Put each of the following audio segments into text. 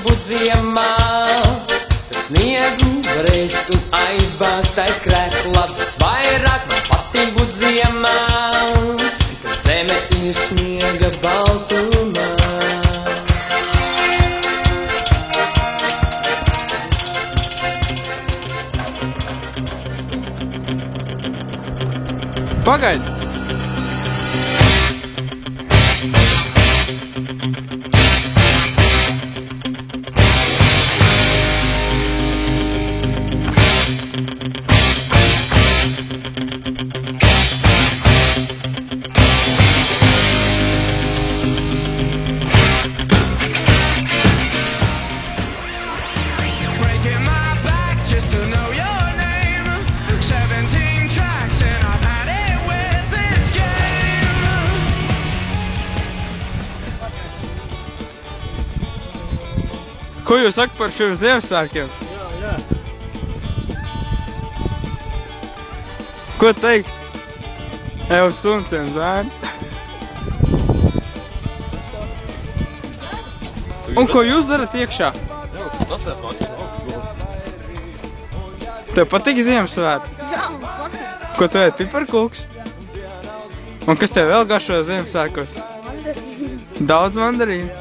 būt ziemā. Kad sniegu varēs tu aizbāzt aiz krēkla, visvairāk man patīk būt ziemā, kad zeme ir sniega baltumā. Pagaidi! Ko jūs sakat par šiem Ziemassvētkiem? Jā. Ko teiks? Ev sunciem zēns. Un ko jūs darat iekšā? Tev patīk Ziemassvētki? Jā, man patīk. Ko tev ēd, piparkūks? Un kas tev vēl garšo Ziemassvētkos? Mandarīni. Daudz mandarīnu?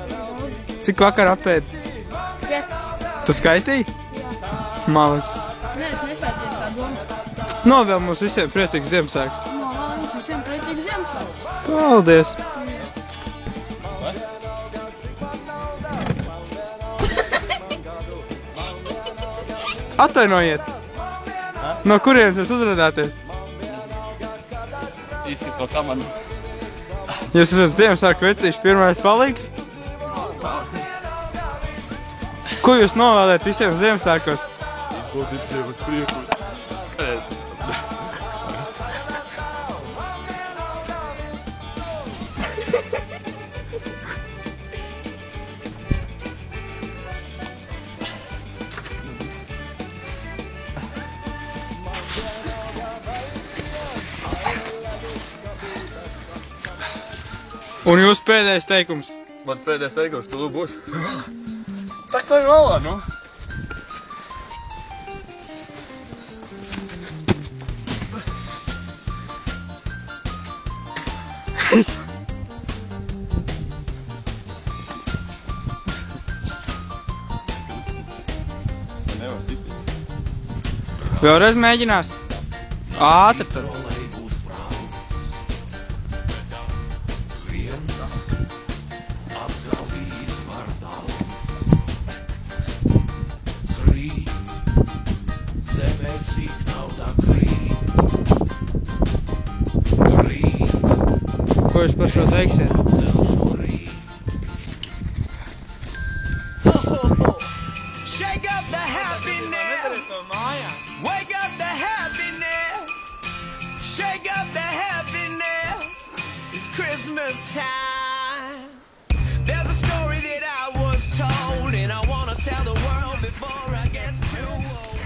Cik vakar apēdi? 5. Tu skaitīji? Jā. Malicis. Nē, es neskaities tā doma. Novēl mums visiem priecīgs Ziemassvētks. Novēl mums visiem priecīgu Ziemassvētkus. Paldies! Atvainojiet! No kurienes jūs uzrādāties? Īsti no kamana. Jūs esat Ziemassvētku vecīši pirmais palīgs? Ko jūs novēlēt visiem Ziemassvētkos? Izbaudīt sievas priekus. Skaidrs. Un jūs pēdējais teikums? Mans pēdējais teikums, tu būs. Tak to ir malā, nu. Vēlreiz mēģinās? Ātri tad. Ko jūs par šo teiksiet? Shake up the happiness. Wake up the happiness. Shake up the happiness. It's Christmas time. There's a story that I was told, and I want to tell the world before I get too old.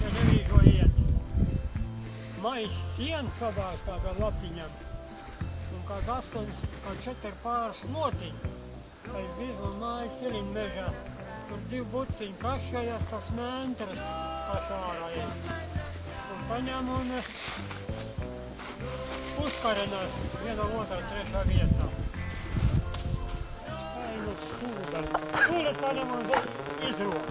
Ja nevīko iet. Mais siena sabās tādā lapiņam. Un kā 4 pāris notiņi. Kad bija no mājas ieliņ mežā. Tur 2 buciņi kašējās, tas mentras pašārājiem. Un paņem un uzkarinās viena otrā 3. vietā. Ai, nu skūda. Skūda paņem un izrok.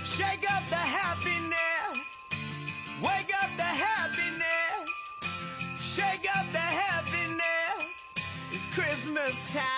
Shake up the happiness. Wake up the happiness. Shake up the happiness. It's Christmas time.